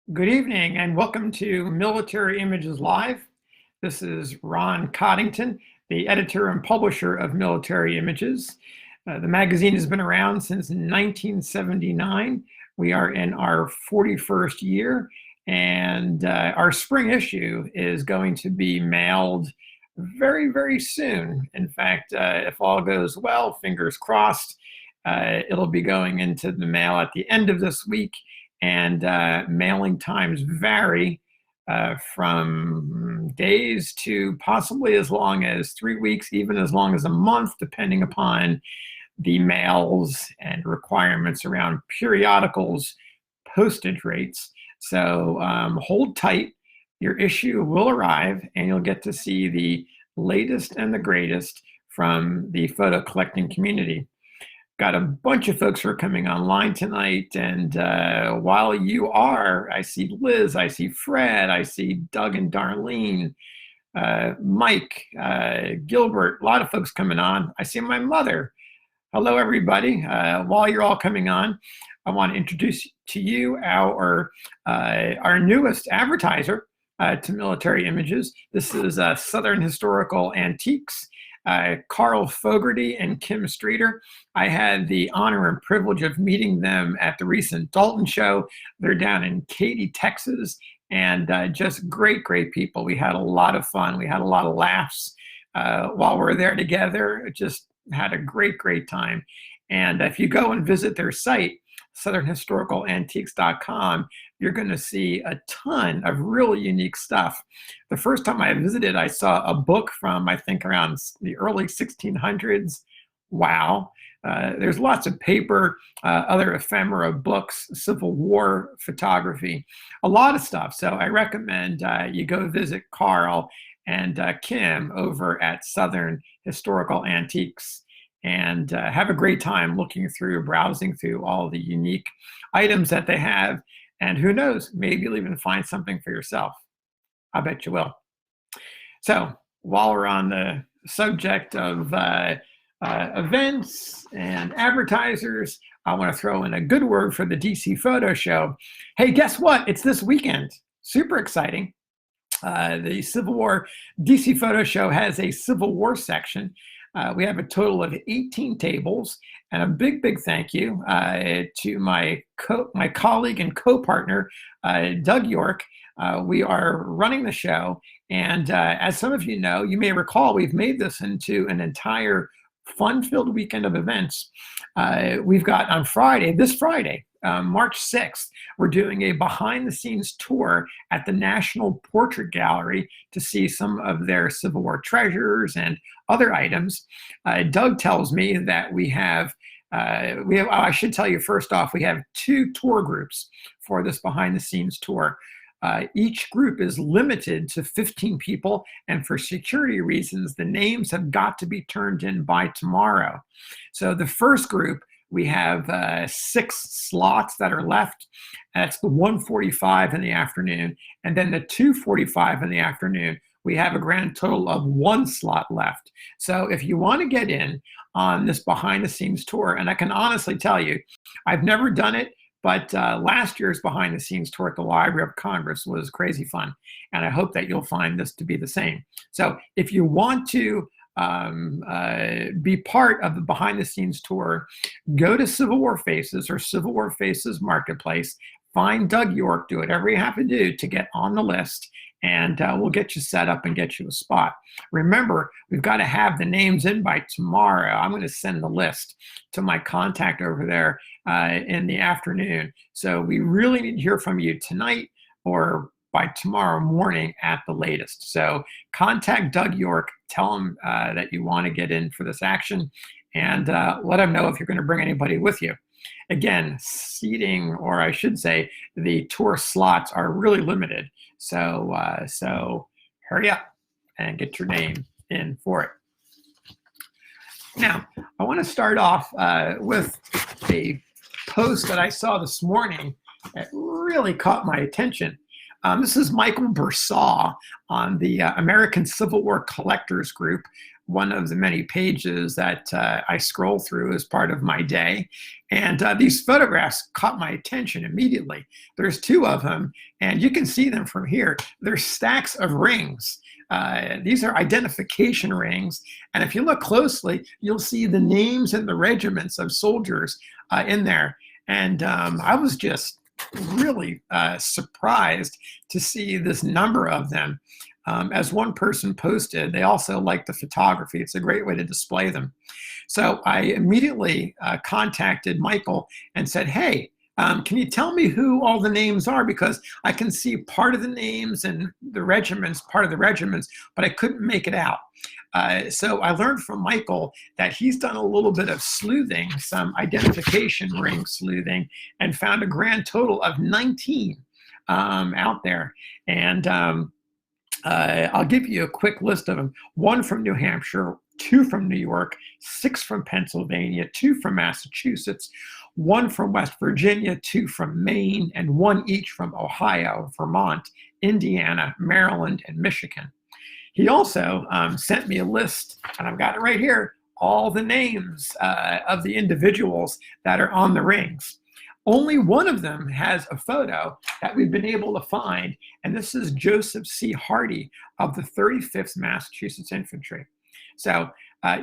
Good evening and welcome to Military Images Live. This is Ron Coddington, the editor and publisher of Military Images. The magazine has been around since 1979. We are in our 41st year, and our spring issue is going to be mailed very, very soon. In fact, if all goes well, fingers crossed, it'll be going into the mail at the end of this week, and mailing times vary from days to possibly as long as 3 weeks, even as long as a month, depending upon the mails and requirements around periodicals postage rates. So hold tight. Your issue will arrive and you'll get to see the latest and the greatest from the photo collecting community. Got a bunch of folks who are coming online tonight, and while you are, I see Liz, I see Fred, I see Doug and Darlene, Mike, Gilbert, a lot of folks coming on. I see my mother. Hello, everybody. While you're all coming on, I want to introduce to you our newest advertiser to Military Images. This is Southern Historical Antiques. Carl Fogarty and Kim Streeter. I had the honor and privilege of meeting them at the recent Dalton show. They're down in Katy, Texas, and just great, great people. We had a lot of fun. We had a lot of laughs while we were there together. Just had a great, great time. And if you go and visit their site, southernhistoracalantiques.com, you're going to see a ton of really unique stuff. The first time I visited, I saw a book from, I think, around the early 1600s. Wow. There's lots of paper, other ephemera, books, Civil War photography, a lot of stuff. So I recommend you go visit Carl and Kim over at Southern Historical Antiques, and have a great time looking through, browsing through all the unique items that they have. And who knows, maybe you'll even find something for yourself. I bet you will. So while we're on the subject of events and advertisers, I want to throw in a good word for the DC Photo Show. Hey, guess what? It's this weekend. Super exciting. The Civil War DC Photo Show has a Civil War section. We have a total of 18 tables, and a big, big thank you to my colleague and co-partner, Doug York. We are running the show, and as some of you know, you may recall, we've made this into an entire fun-filled weekend of events. We've got on Friday, this Friday, March 6th, we're doing a behind-the-scenes tour at the National Portrait Gallery to see some of their Civil War treasures and other items. Doug tells me that we have, I should tell you first off, we have 2 tour groups for this behind-the-scenes tour. Each group is limited to 15 people, and for security reasons, the names have got to be turned in by tomorrow. So the first group, we have 6 slots that are left. That's the 1:45 in the afternoon, and then the 2:45 in the afternoon. We have a grand total of 1 slot left. So if you want to get in on this behind-the-scenes tour, and I can honestly tell you, I've never done it, but last year's behind-the-scenes tour at the Library of Congress was crazy fun, and I hope that you'll find this to be the same. So if you want to be part of the behind-the-scenes tour, go to Civil War Faces or Civil War Faces Marketplace, find Doug York, do whatever you have to do to get on the list, and we'll get you set up and get you a spot. Remember, we've got to have the names in by tomorrow. I'm going to send the list to my contact over there in the afternoon. So we really need to hear from you tonight or by tomorrow morning at the latest. So contact Doug York, tell him that you want to get in for this action, and let him know if you're going to bring anybody with you. Again, seating, or I should say, the tour slots are really limited. So, so hurry up and get your name in for it. Now, I want to start off with a post that I saw this morning that really caught my attention. This is Michael Bursaw on the American Civil War Collectors Group, one of the many pages that I scroll through as part of my day. And these photographs caught my attention immediately. There's two of them, and you can see them from here. They're stacks of rings. These are identification rings. And if you look closely, you'll see the names and the regiments of soldiers in there. And I was just really surprised to see this number of them. As one person posted, they also like the photography. It's a great way to display them. So I immediately contacted Michael and said, hey, can you tell me who all the names are? Because I can see part of the names and the regiments, part of the regiments, but I couldn't make it out. So I learned from Michael that he's done a little bit of sleuthing, some identification ring sleuthing, and found a grand total of 19 out there. And I'll give you a quick list of them. 1 from New Hampshire, 2 from New York, 6 from Pennsylvania, 2 from Massachusetts, 1 from West Virginia, 2 from Maine, and 1 each from Ohio, Vermont, Indiana, Maryland, and Michigan. He also sent me a list, and I've got it right here, all the names of the individuals that are on the rings. Only one of them has a photo that we've been able to find, and this is Joseph C. Hardy of the 35th Massachusetts Infantry. So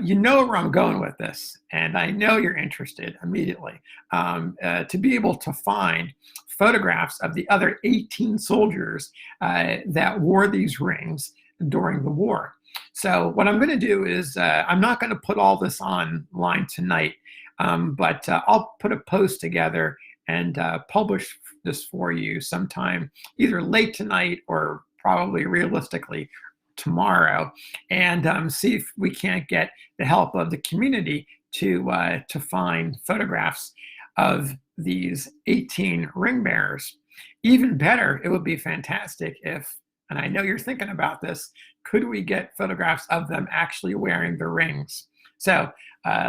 you know where I'm going with this, and I know you're interested immediately. To be able to find photographs of the other 18 soldiers that wore these rings during the war. So what I'm going to do is I'm not going to put all this online tonight, but I'll put a post together and publish this for you sometime either late tonight or probably realistically tomorrow, and see if we can't get the help of the community to find photographs of these 18 ring bearers. Even better, it would be fantastic if, and I know you're thinking about this, could we get photographs of them actually wearing the rings? So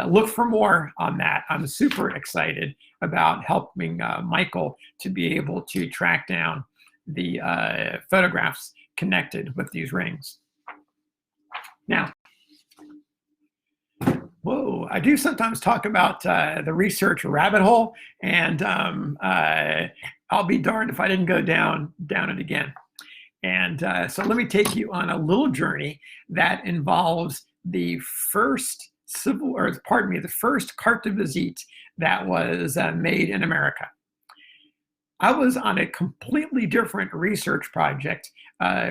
look for more on that. I'm super excited about helping Michael to be able to track down the photographs connected with these rings. Now, whoa, I do sometimes talk about the research rabbit hole, and I'll be darned if I didn't go down it again. And so let me take you on a little journey that involves the first the first carte de visite that was made in America. I was on a completely different research project,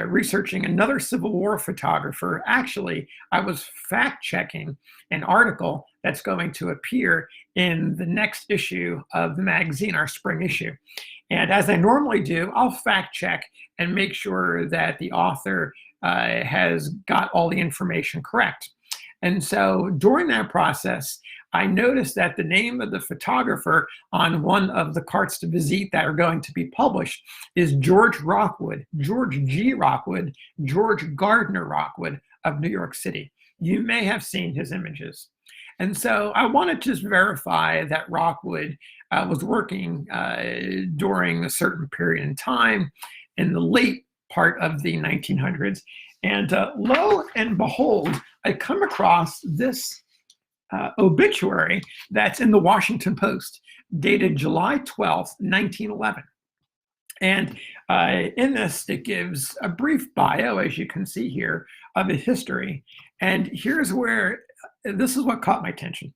researching another Civil War photographer. Actually, I was fact-checking an article that's going to appear in the next issue of the magazine, our spring issue. And as I normally do, I'll fact-check and make sure that the author has got all the information correct. And so during that process, I noticed that the name of the photographer on one of the cartes de visite that are going to be published is George Rockwood, George G. Rockwood, George Gardner Rockwood of New York City. You may have seen his images. And so I wanted to just verify that Rockwood was working during a certain period in time in the late part of the 1900s. And lo and behold, I come across this obituary that's in the Washington Post, dated July 12th, 1911. And in this, it gives a brief bio, as you can see here, of his history. And here's where, this is what caught my attention.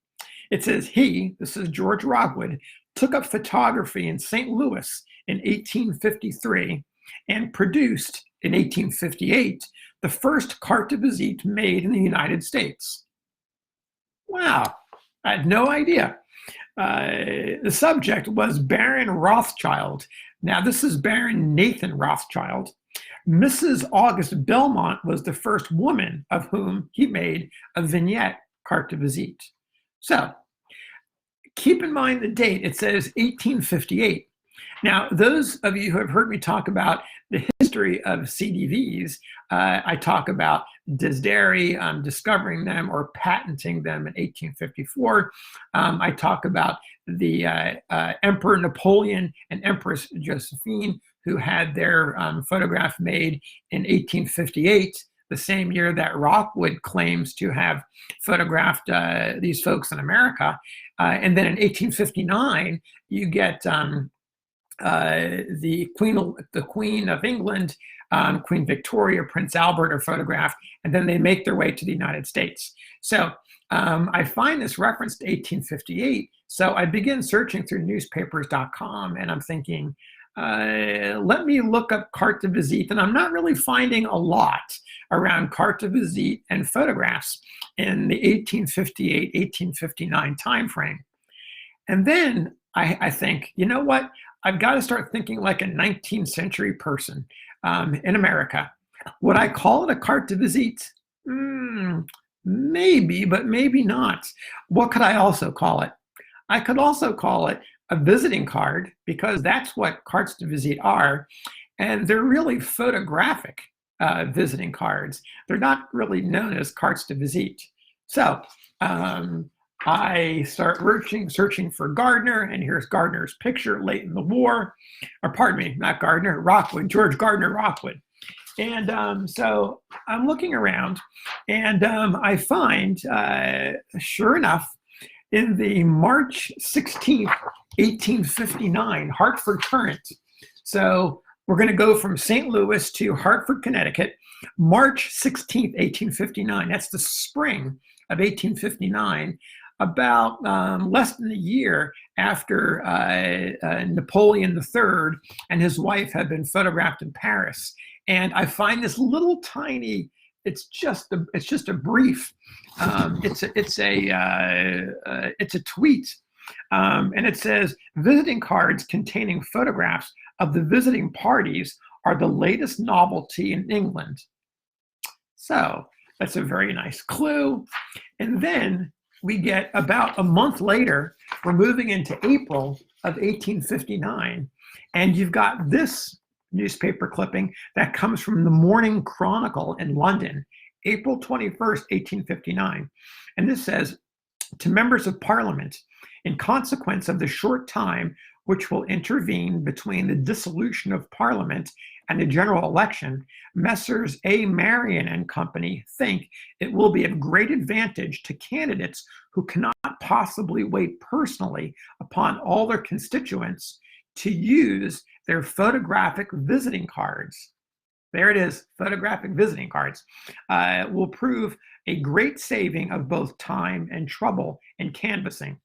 It says this is George Rockwood, took up photography in St. Louis in 1853 and produced in 1858 the first carte de visite made in the United States. Wow, I had no idea. The subject was Baron Rothschild. Now, this is Baron Nathan Rothschild. Mrs. August Belmont was the first woman of whom he made a vignette carte de visite. So, keep in mind the date. It says 1858. Now, those of you who have heard me talk about the history of CDVs, I talk about Desdery discovering them or patenting them in 1854. I talk about the Emperor Napoleon and Empress Josephine, who had their photograph made in 1858. the same year that Rockwood claims to have photographed these folks in America. And then in 1859, you get the Queen of England, Queen Victoria, Prince Albert are photographed, and then they make their way to the United States. So I find this reference to 1858. So I begin searching through newspapers.com, and I'm thinking, let me look up carte de visite, and I'm not really finding a lot around carte de visite and photographs in the 1858, 1859 timeframe. And then I think, you know what? I've got to start thinking like a 19th century person in America. Would I call it a carte de visite? Maybe, but maybe not. What could I also call it? I could also call it a visiting card, because that's what cartes de visite are. And they're really photographic visiting cards. They're not really known as cartes de visite. So I start searching for Gardner, and here's Gardner's picture late in the war. Or pardon me, not Gardner, Rockwood, George Gardner Rockwood. And so I'm looking around, and I find, sure enough, in the March 16th, 1859 Hartford Current. So we're going to go from St. Louis to Hartford, Connecticut, March 16th, 1859. That's the spring of 1859, about less than a year after Napoleon III and his wife had been photographed in Paris. And I find this little tiny, it's just a brief, it's a tweet, and it says, visiting cards containing photographs of the visiting parties are the latest novelty in England. So that's a very nice clue. And then we get about a month later, we're moving into April of 1859, and you've got this newspaper clipping that comes from the Morning Chronicle in London, April 21st, 1859. And this says, to members of Parliament, in consequence of the short time which will intervene between the dissolution of Parliament and the general election, Messrs. A. Marion and Company think it will be of great advantage to candidates who cannot possibly wait personally upon all their constituents to use their photographic visiting cards. There it is, photographic visiting cards. Will prove a great saving of both time and trouble in canvassing.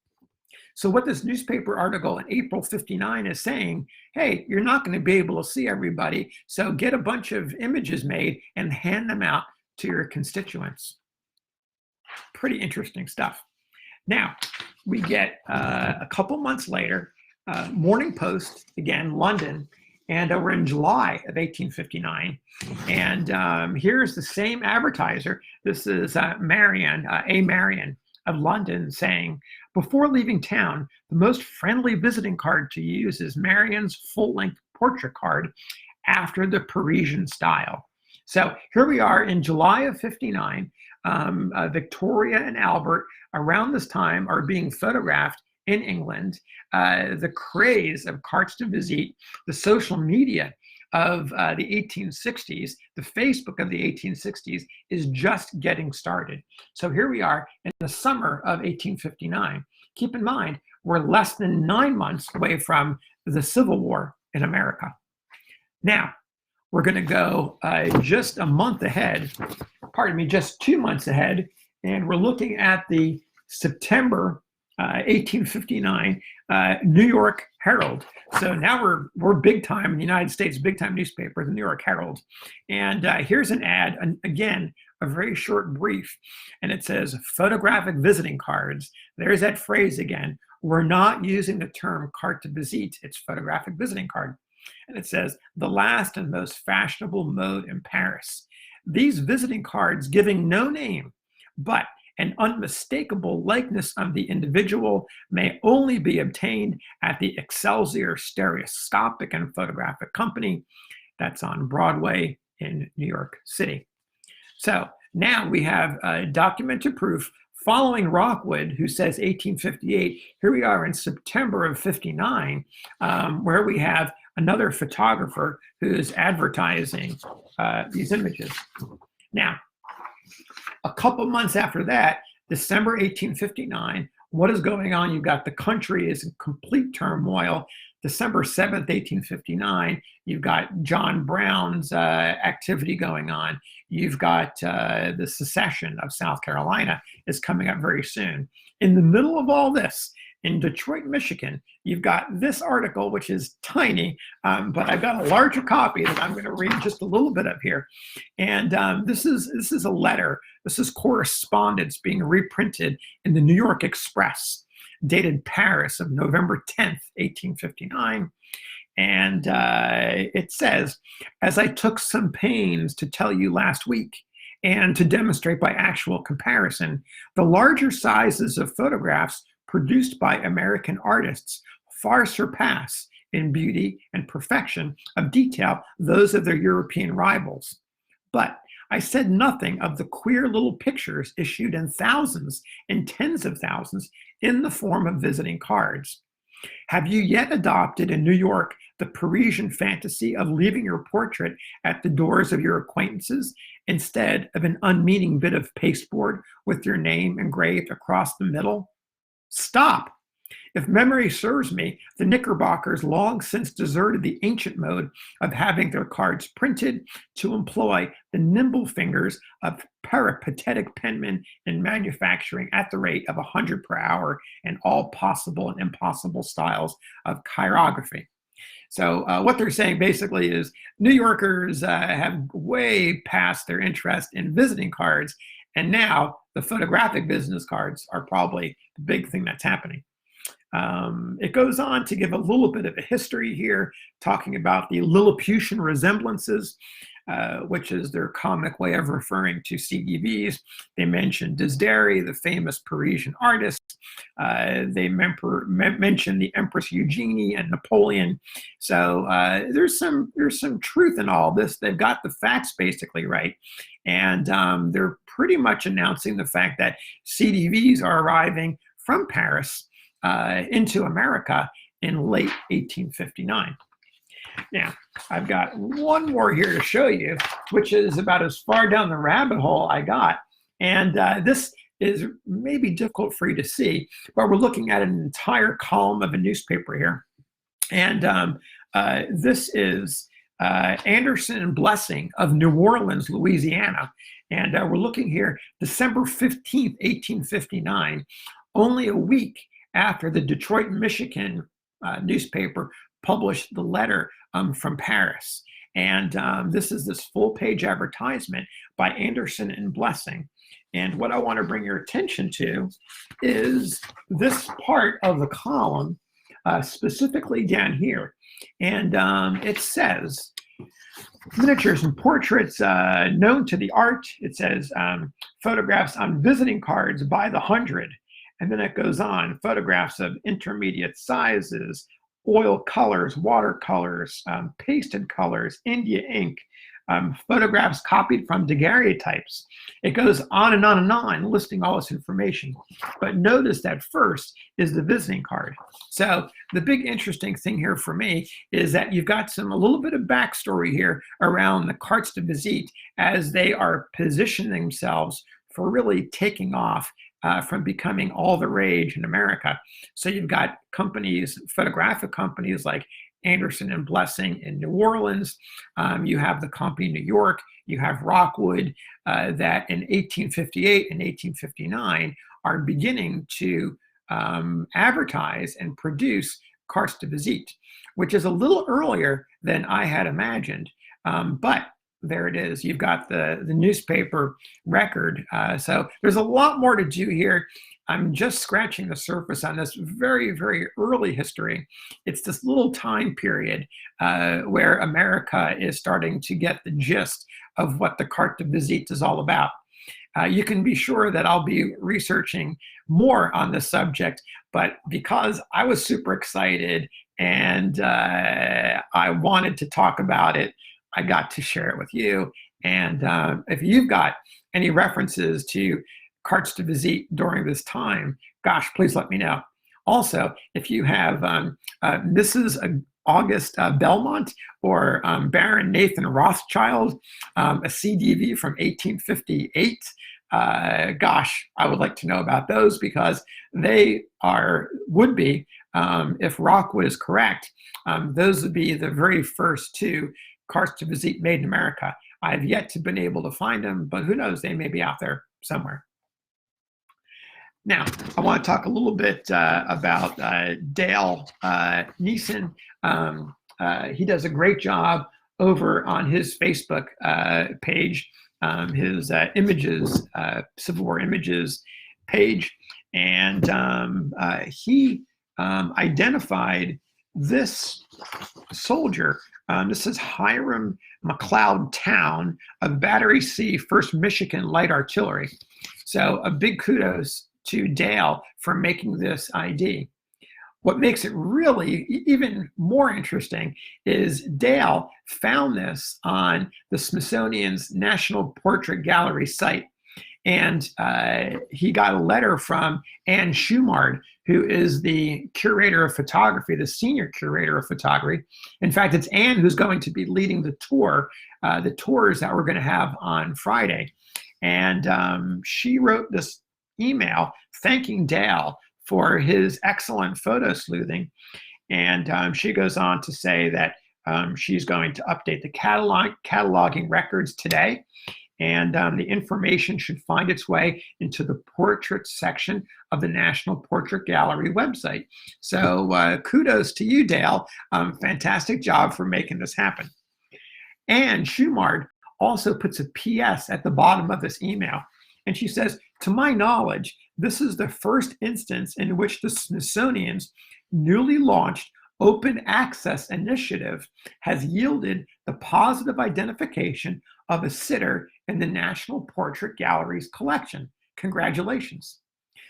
So what this newspaper article in April 59 is saying, hey, you're not going to be able to see everybody, so get a bunch of images made and hand them out to your constituents. Pretty interesting stuff. Now, we get a couple months later, Morning Post, again, London, and we're in July of 1859. And here's the same advertiser. This is Marion, A. Marion of London, saying, before leaving town, the most friendly visiting card to use is Marion's full-length portrait card after the Parisian style. So here we are in July of 59. Victoria and Albert around this time are being photographed in England. The craze of cartes de visite, the social media of the 1860s, the Facebook of the 1860s is just getting started. So here we are in the summer of 1859. Keep in mind, we're less than 9 months away from the Civil War in America. Now, we're going to go just a month ahead, pardon me, just 2 months ahead, and we're looking at the September 1859 New York Herald. So now we're big time in the United States, big time newspaper, the New York Herald. And here's an ad, and again, a very short brief, and it says photographic visiting cards. There's that phrase again. We're not using the term carte de visite, it's photographic visiting card. And it says, the last and most fashionable mode in Paris. These visiting cards giving no name, but an unmistakable likeness of the individual may only be obtained at the Excelsior Stereoscopic and Photographic Company. That's on Broadway in New York City. So now we have documented proof following Rockwood, who says 1858. Here we are in September of 59, where we have another photographer who's advertising these images. Now, a couple months after that, December 1859, what is going on? You've got the country is in complete turmoil. December 7th, 1859, you've got John Brown's activity going on. You've got the secession of South Carolina is coming up very soon. In the middle of all this, in Detroit, Michigan, you've got this article, which is tiny, but I've got a larger copy that I'm going to read just a little bit of here. And this is a letter. This is correspondence being reprinted in the New York Express, dated Paris of November 10th, 1859. And it says, as I took some pains to tell you last week, and to demonstrate by actual comparison, the larger sizes of photographs produced by American artists far surpass in beauty and perfection of detail those of their European rivals. But I said nothing of the queer little pictures issued in thousands and tens of thousands in the form of visiting cards. Have you yet adopted in New York the Parisian fantasy of leaving your portrait at the doors of your acquaintances instead of an unmeaning bit of pasteboard with your name engraved across the middle? Stop! If memory serves me, the Knickerbockers long since deserted the ancient mode of having their cards printed to employ the nimble fingers of peripatetic penmen in manufacturing at the rate of 100 per hour in all possible and impossible styles of chirography. So what they're saying basically is New Yorkers have way past their interest in visiting cards, and now the photographic business cards are probably the big thing that's happening. It goes on to give a little bit of a history here, talking about the Lilliputian resemblances, which is their comic way of referring to CDVs. They mention Disdairy, the famous Parisian artist. They mention the Empress Eugenie and Napoleon. So there's some truth in all this. They've got the facts basically right. And they're pretty much announcing the fact that CDVs are arriving from Paris into America in late 1859. Now, I've got one more here to show you, which is about as far down the rabbit hole I got. And this is maybe difficult for you to see, but we're looking at an entire column of a newspaper here. And this is Anderson and Blessing of New Orleans, Louisiana. And we're looking here, December 15th, 1859, only a week after the Detroit, Michigan newspaper published the letter from Paris. And this is this full-page advertisement by Anderson and Blessing. And what I want to bring your attention to is this part of the column, specifically down here. And it says, miniatures and portraits known to the art. It says photographs on visiting cards by the hundred. And then it goes on, photographs of intermediate sizes, oil colors, watercolors, pasted colors, India ink, photographs copied from daguerreotypes. It goes on and on and on, listing all this information. But notice that first is the visiting card. So the big interesting thing here for me is that you've got a little bit of backstory here around the cartes de visite as they are positioning themselves for really taking off from becoming all the rage in America. So you've got companies, photographic companies like Anderson and Blessing in New Orleans. You have the company in New York. You have Rockwood that in 1858 and 1859 are beginning to advertise and produce cartes de visite, which is a little earlier than I had imagined. But there it is. You've got the newspaper record. So there's a lot more to do here. I'm just scratching the surface on this very, very early history. It's this little time period where America is starting to get the gist of what the carte de visite is all about. You can be sure that I'll be researching more on this subject, but because I was super excited and I wanted to talk about it, I got to share it with you. And if you've got any references to cartes de visite during this time, gosh, please let me know. Also, if you have, this is August Belmont, or Baron Nathan Rothschild, a CDV from 1858. Gosh, I would like to know about those, because they would be, if Rockwood is correct, those would be the very first two cartes de visite made in America. I've yet to been able to find them, but who knows, they may be out there somewhere. Now, I want to talk a little bit about Dale Neeson. He does a great job over on his Facebook page, his images, Civil War images page, and he identified this soldier. This is Hiram McLeod Town of Battery C, 1st Michigan Light Artillery. So a big kudos to Dale for making this ID. What makes it really even more interesting is Dale found this on the Smithsonian's National Portrait Gallery site. And he got a letter from Ann Schumard, who is the curator of photography, the senior curator of photography. In fact, it's Ann who's going to be leading the tour, the tours that we're going to have on Friday. And she wrote this email thanking Dale for his excellent photo sleuthing. And she goes on to say that she's going to update the cataloging records today. And the information should find its way into the portraits section of the National Portrait Gallery website. So kudos to you, Dale. Fantastic job for making this happen. And Schumard also puts a PS at the bottom of this email. And she says, to my knowledge, this is the first instance in which the Smithsonian's newly launched open access initiative has yielded the positive identification of a sitter in the National Portrait Gallery's collection. Congratulations.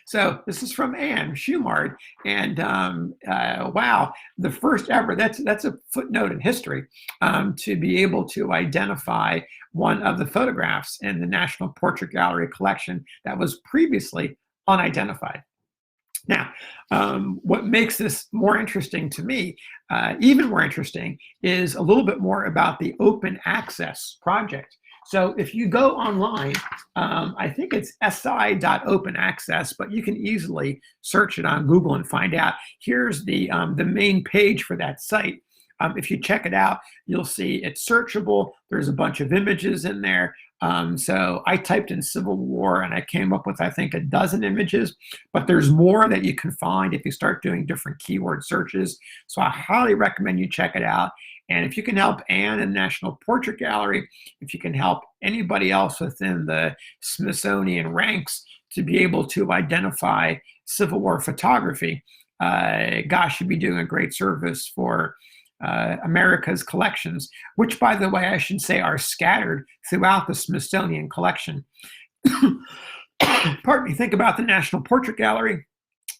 So this is from Ann Schumard, and wow, the first ever, that's a footnote in history, to be able to identify one of the photographs in the National Portrait Gallery collection that was previously unidentified. Now, what makes this more interesting to me, even more interesting, is a little bit more about the open access project. So if you go online, I think it's si.openaccess, but you can easily search it on Google and find out. Here's the main page for that site. If you check it out, you'll see it's searchable. There's a bunch of images in there. So I typed in Civil War and I came up with, I think, a dozen images, but there's more that you can find if you start doing different keyword searches. So I highly recommend you check it out. And if you can help Ann and National Portrait Gallery, if you can help anybody else within the Smithsonian ranks to be able to identify Civil War photography, gosh, you'd be doing a great service for America's collections, which, by the way, I should say are scattered throughout the Smithsonian collection. Pardon me, think about the National Portrait Gallery.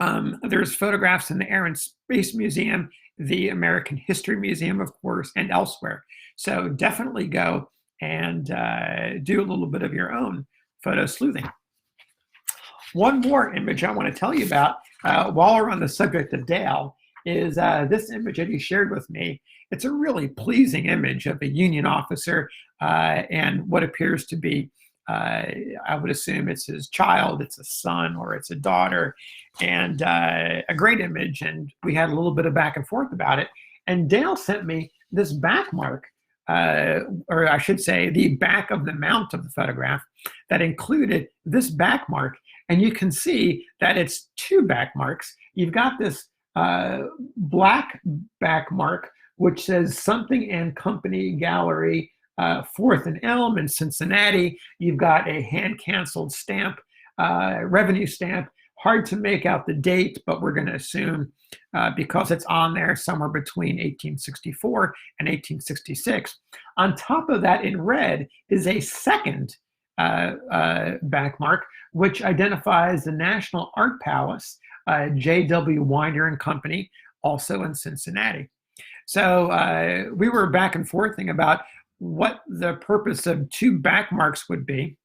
There's photographs in the Air and Space Museum, the American History Museum, of course, and elsewhere. So definitely go and do a little bit of your own photo sleuthing. One more image I want to tell you about while we're on the subject of Dale is this image that he shared with me. It's a really pleasing image of a Union officer and what appears to be, I would assume it's his child, it's a son or it's a daughter, and a great image. And we had a little bit of back and forth about it. And Dale sent me this back mark, or I should say the back of the mount of the photograph that included this back mark. And you can see that it's two back marks. You've got this black back mark, which says Something and Company Gallery, 4th and Elm in Cincinnati. You've got a hand-canceled stamp, revenue stamp. Hard to make out the date, but we're going to assume because it's on there somewhere between 1864 and 1866. On top of that, in red, is a second back mark, which identifies the National Art Palace, J.W. Winder and Company, also in Cincinnati. So we were back and forthing about what the purpose of two back marks would be.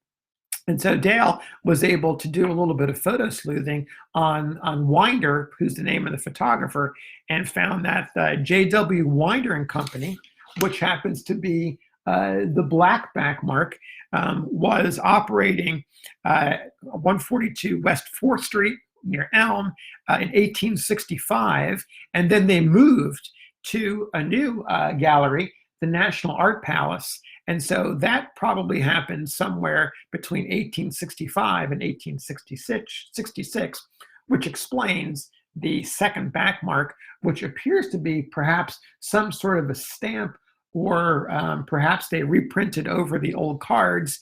And so Dale was able to do a little bit of photo sleuthing on Winder, who's the name of the photographer, and found that J.W. Winder and Company, which happens to be the black back mark, was operating 142 West 4th Street near Elm in 1865. And then they moved to a new gallery, the National Art Palace. And so that probably happened somewhere between 1865 and 1866, which explains the second back mark, which appears to be perhaps some sort of a stamp, or perhaps they reprinted over the old cards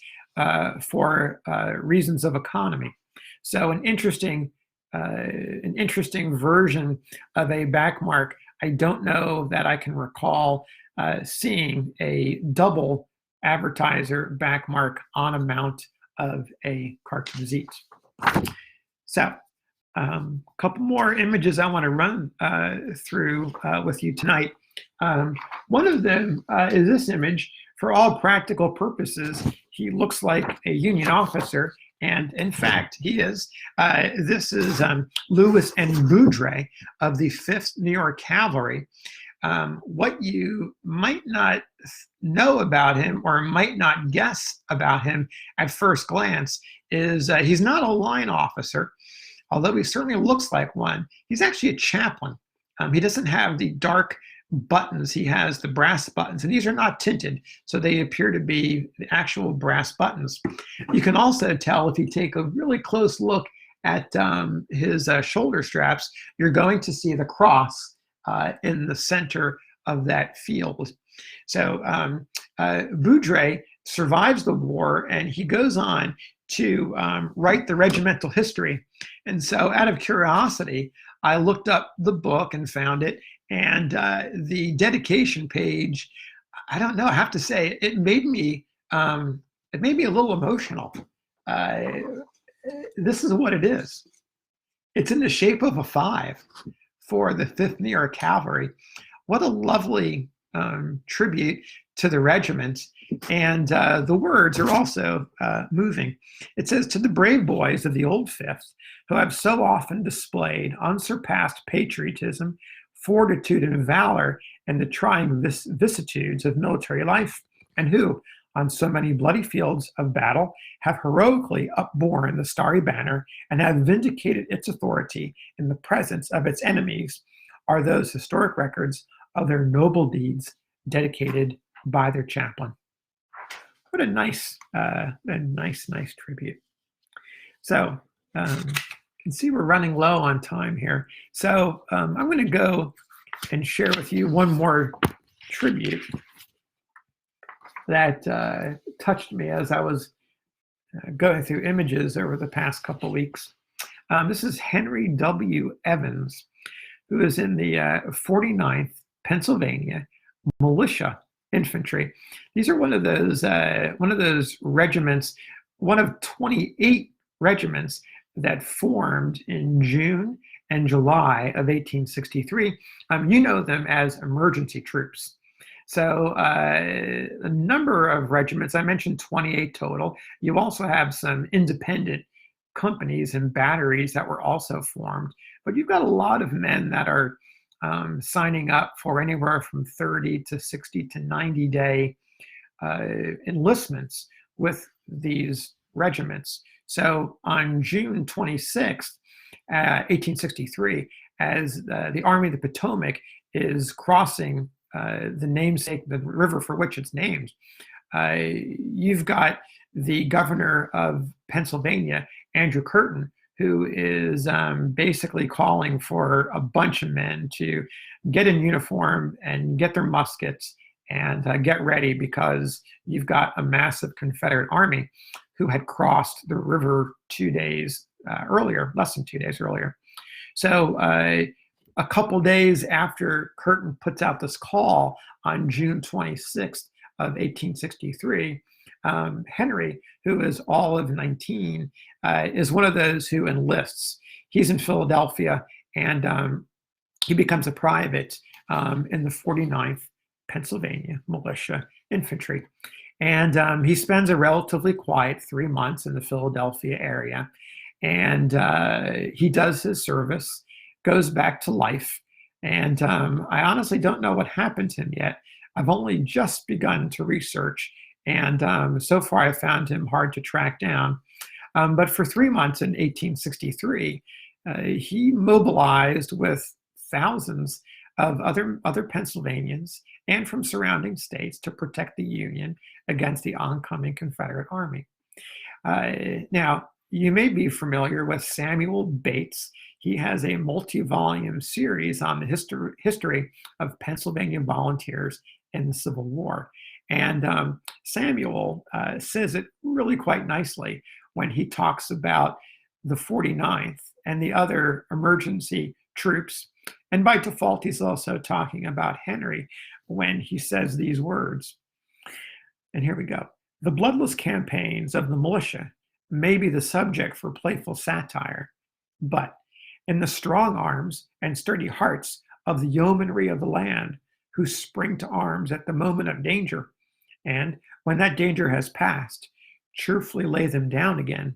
for reasons of economy. So an interesting version of a back mark. I don't know that I can recall seeing a double advertiser back mark on a mount of a cartridge. So a couple more images I want to run through with you tonight. One of them is this image. For all practical purposes, he looks like a Union officer, and in fact, he is. This is Louis N. Boudre of the 5th New York Cavalry. What you might not know about him, or might not guess about him at first glance, is he's not a line officer, although he certainly looks like one. He's actually a chaplain. He doesn't have the dark buttons. He has the brass buttons, and these are not tinted, so they appear to be the actual brass buttons. You can also tell if you take a really close look at his shoulder straps, you're going to see the cross in the center of that field. So Boudre survives the war, and he goes on to write the regimental history. And so out of curiosity, I looked up the book and found it. And the dedication page, I don't know, I have to say, it made me a little emotional. This is what it is. It's in the shape of a 5 for the 5th New York Cavalry. What a lovely tribute to the regiment. And the words are also moving. It says, "To the brave boys of the old 5th, who have so often displayed unsurpassed patriotism, fortitude, and valor in the trying vicissitudes of military life, and who, on so many bloody fields of battle, have heroically upborne the starry banner and have vindicated its authority in the presence of its enemies, are those historic records of their noble deeds dedicated by their chaplain." What a nice tribute. So you can see we're running low on time here. So I'm going to go and share with you one more tribute that touched me as I was going through images over the past couple of weeks. This is Henry W. Evans, who is in the 49th Pennsylvania Militia Infantry. These are one of those regiments, one of 28 regiments that formed in June and July of 1863. You know them as emergency troops. So a number of regiments, I mentioned 28 total. You also have some independent companies and batteries that were also formed, but you've got a lot of men that are signing up for anywhere from 30 to 60 to 90-day enlistments with these regiments. So on June 26th, 1863, as the Army of the Potomac is crossing the namesake, the river for which it's named, you've got the governor of Pennsylvania, Andrew Curtin, who is basically calling for a bunch of men to get in uniform and get their muskets and get ready, because you've got a massive Confederate army who had crossed the river 2 days earlier, less than 2 days earlier. So a couple days after Curtin puts out this call on June 26th of 1863, Henry, who is all of 19, is one of those who enlists. He's in Philadelphia, and he becomes a private in the 49th Pennsylvania Militia Infantry. And he spends a relatively quiet 3 months in the Philadelphia area. And he does his service, goes back to life. And I honestly don't know what happened to him yet. I've only just begun to research. And so far, I found him hard to track down. But for 3 months in 1863, he mobilized with thousands of other Pennsylvanians and from surrounding states to protect the Union against the oncoming Confederate Army. Now, you may be familiar with Samuel Bates. He has a multi-volume series on the history of Pennsylvania volunteers in the Civil War. And Samuel says it really quite nicely when he talks about the 49th and the other emergency troops. And by default, he's also talking about Henry when he says these words. And here we go. The bloodless campaigns of the militia may be the subject for playful satire, but in the strong arms and sturdy hearts of the yeomanry of the land, who spring to arms at the moment of danger, and when that danger has passed, cheerfully lay them down again,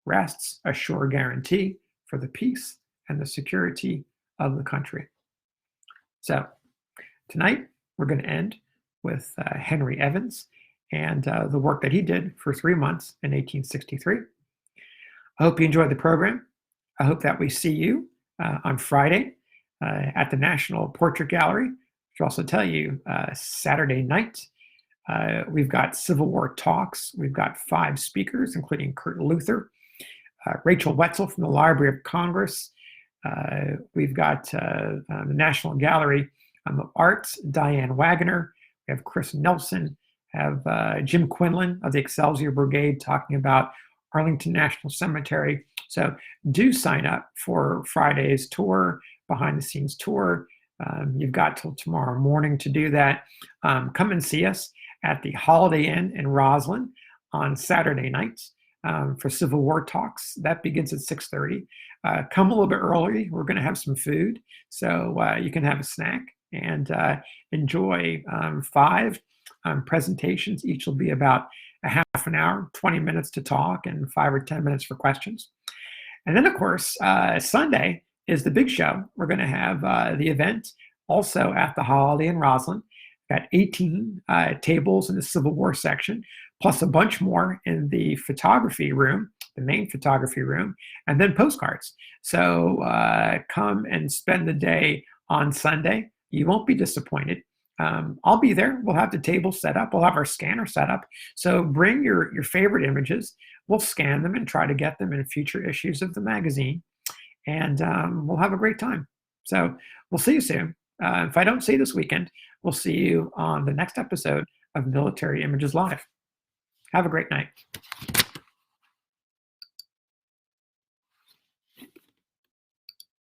rests a sure guarantee for the peace and the security of the country. So tonight, we're going to end with Henry Evans and the work that he did for 3 months in 1863. I hope you enjoyed the program. I hope that we see you on Friday at the National Portrait Gallery. I should also tell you, Saturday night, we've got Civil War talks. We've got 5 speakers, including Kurt Luther, Rachel Wetzel from the Library of Congress. We've got the National Gallery of Arts, Diane Wagner. We have Chris Nelson, have Jim Quinlan of the Excelsior Brigade talking about Arlington National Cemetery. So do sign up for Friday's tour, behind the scenes tour. You've got till tomorrow morning to do that. Come and see us at the Holiday Inn in Roslyn on Saturday nights for Civil War talks. That begins at 6:30. Come a little bit early. We're going to have some food, so you can have a snack and enjoy 5 presentations. Each will be about a half an hour, 20 minutes to talk, and 5 or 10 minutes for questions. And then, of course, Sunday is the big show. We're going to have the event also at the Holiday in Roslyn. Got 18 tables in the Civil War section, plus a bunch more in the photography room, the main photography room, and then postcards. So come and spend the day on Sunday. You won't be disappointed. I'll be there. We'll have the table set up. We'll have our scanner set up. So bring your favorite images. We'll scan them and try to get them in future issues of the magazine. And we'll have a great time. So we'll see you soon. If I don't see you this weekend, we'll see you on the next episode of Military Images Live. Have a great night.